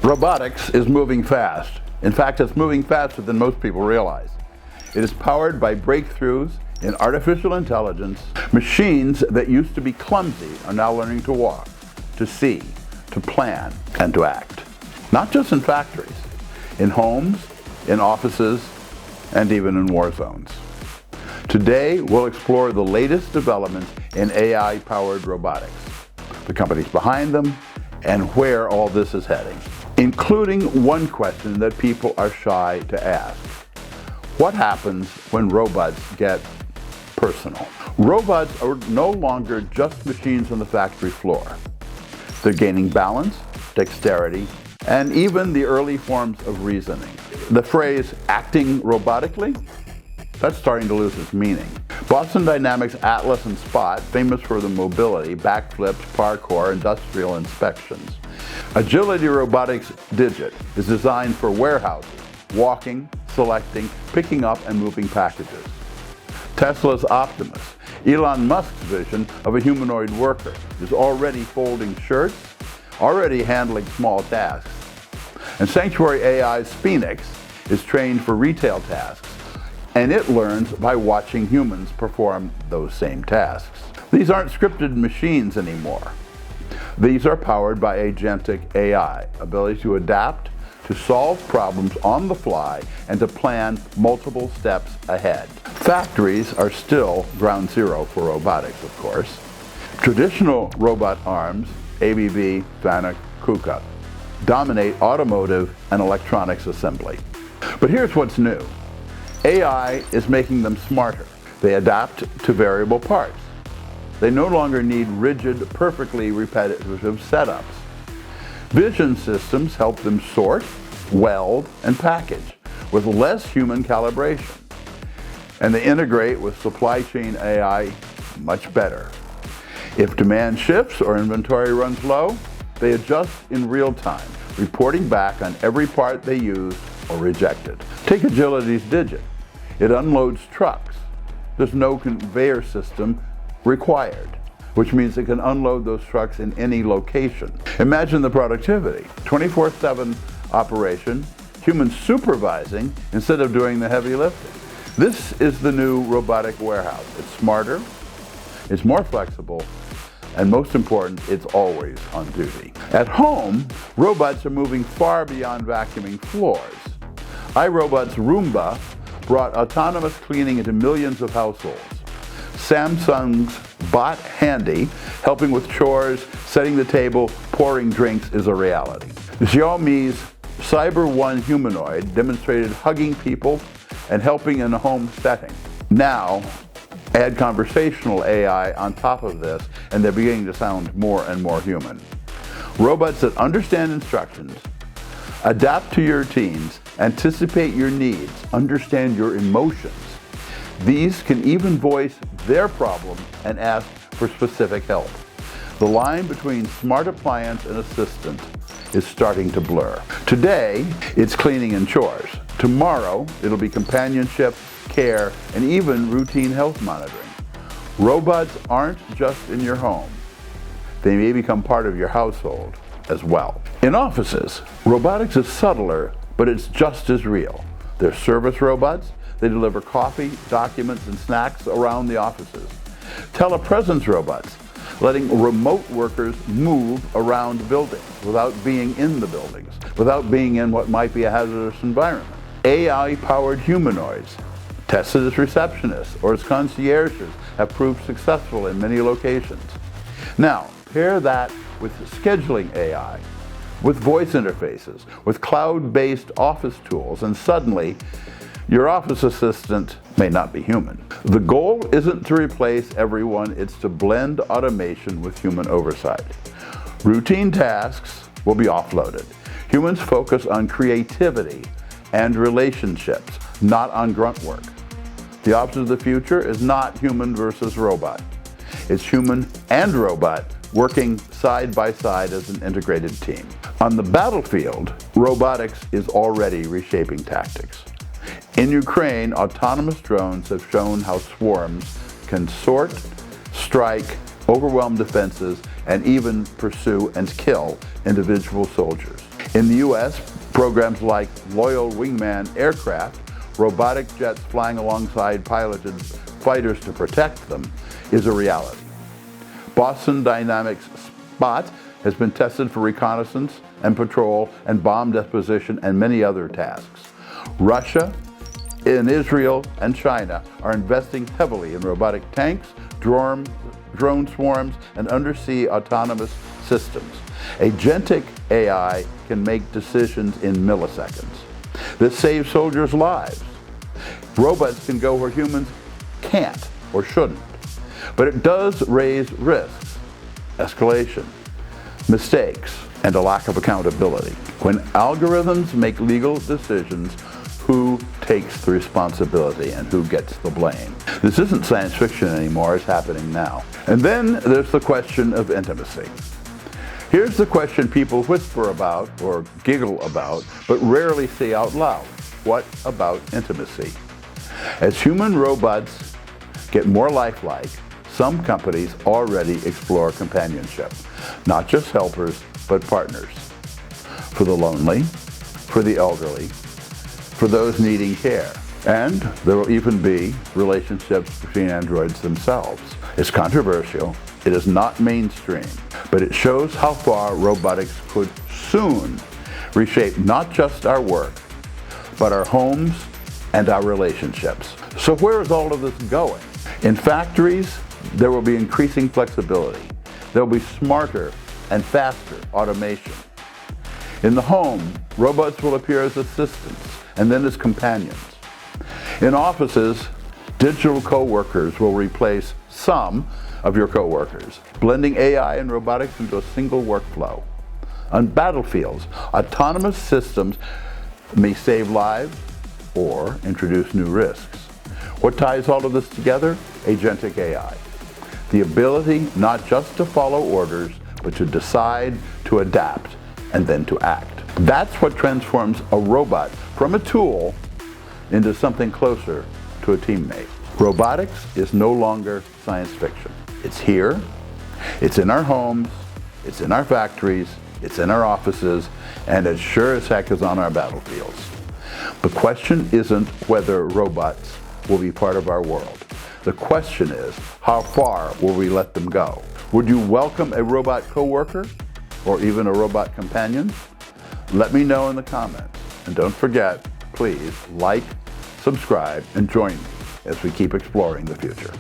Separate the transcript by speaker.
Speaker 1: Robotics is moving fast. In fact, it's moving faster than most people realize. It is powered by breakthroughs in artificial intelligence. Machines that used to be clumsy are now learning to walk, to see, to plan, and to act. Not just in factories, in homes, in offices, and even in war zones. Today, we'll explore the latest developments in AI-powered robotics, the companies behind them, and where all this is heading, including one question that people are shy to ask. What happens when robots get personal? Robots are no longer just machines on the factory floor. They're gaining balance, dexterity, and even the early forms of reasoning. The phrase acting robotically, that's starting to lose its meaning. Boston Dynamics Atlas and Spot, famous for the mobility, backflips, parkour, industrial inspections. Agility Robotics Digit is designed for warehouses, walking, selecting, picking up, and moving packages. Tesla's Optimus, Elon Musk's vision of a humanoid worker, is already folding shirts, already handling small tasks. And Sanctuary AI's Phoenix is trained for retail tasks, and it learns by watching humans perform those same tasks. These aren't scripted machines anymore. These are powered by Agentic AI, ability to adapt, to solve problems on the fly, and to plan multiple steps ahead. Factories are still ground zero for robotics, of course. Traditional robot arms, ABB, Fanuc, KUKA, dominate automotive and electronics assembly. But here's what's new. AI is making them smarter. They adapt to variable parts. They no longer need rigid, perfectly repetitive setups. Vision systems help them sort, weld, and package with less human calibration. And they integrate with supply chain AI much better. If demand shifts or inventory runs low, they adjust in real time, reporting back on every part they used or rejected. Take Agility's Digit. It unloads trucks. There's no conveyor system required, which means it can unload those trucks in any location. Imagine the productivity. 24/7 operation, humans supervising instead of doing the heavy lifting. This is the new robotic warehouse. It's smarter, it's more flexible, and most important, it's always on duty. At home, robots are moving far beyond vacuuming floors. iRobot's Roomba brought autonomous cleaning into millions of households. Samsung's Bot Handy, helping with chores, setting the table, pouring drinks, is a reality. Xiaomi's Cyber One Humanoid demonstrated hugging people and helping in a home setting. Now, add conversational AI on top of this, and they're beginning to sound more and more human. Robots that understand instructions, adapt to your routines, anticipate your needs, understand your emotions. These can even voice their problem and ask for specific help. The line between smart appliance and assistant is starting to blur. Today, it's cleaning and chores. Tomorrow, it'll be companionship, care, and even routine health monitoring. Robots aren't just in your home. They may become part of your household as well. In offices, robotics is subtler, but it's just as real. They're service robots. They deliver coffee, documents, and snacks around the offices. Telepresence robots, letting remote workers move around buildings without being in the buildings, without being in what might be a hazardous environment. AI-powered humanoids, tested as receptionists or as concierges, have proved successful in many locations. Now, pair that with scheduling AI, with voice interfaces, with cloud-based office tools, and suddenly, your office assistant may not be human. The goal isn't to replace everyone, it's to blend automation with human oversight. Routine tasks will be offloaded. Humans focus on creativity and relationships, not on grunt work. The opposite of the future is not human versus robot. It's human and robot working side by side as an integrated team. On the battlefield, robotics is already reshaping tactics. In Ukraine, autonomous drones have shown how swarms can sort, strike, overwhelm defenses, and even pursue and kill individual soldiers. In the US, programs like Loyal Wingman aircraft, robotic jets flying alongside piloted fighters to protect them, is a reality. Boston Dynamics Spot has been tested for reconnaissance and patrol and bomb deposition and many other tasks. Russia, in Israel, and China are investing heavily in robotic tanks, drone swarms, and undersea autonomous systems. Agentic AI can make decisions in milliseconds. This saves soldiers' lives. Robots can go where humans can't or shouldn't. But it does raise risks, escalation, mistakes, and a lack of accountability. When algorithms make legal decisions, who takes the responsibility and who gets the blame? This isn't science fiction anymore, it's happening now. And then there's the question of intimacy. Here's the question people whisper about or giggle about, but rarely say out loud. What about intimacy? As human robots get more lifelike, some companies already explore companionship. Not just helpers, but partners. For the lonely, for the elderly, for those needing care. And there will even be relationships between androids themselves. It's controversial, it is not mainstream, but it shows how far robotics could soon reshape not just our work, but our homes and our relationships. So where is all of this going? In factories, there will be increasing flexibility. There will be smarter and faster automation. In the home, robots will appear as assistants and then as companions. In offices, digital coworkers will replace some of your coworkers, blending AI and robotics into a single workflow. On battlefields, autonomous systems may save lives or introduce new risks. What ties all of this together? Agentic AI. The ability not just to follow orders, but to decide, to adapt, and then to act. That's what transforms a robot from a tool into something closer to a teammate. Robotics is no longer science fiction. It's here, it's in our homes, it's in our factories, it's in our offices, and it sure as heck is on our battlefields. The question isn't whether robots will be part of our world. The question is, how far will we let them go? Would you welcome a robot coworker or even a robot companion? Let me know in the comments. And don't forget, please like, subscribe, and join me as we keep exploring the future.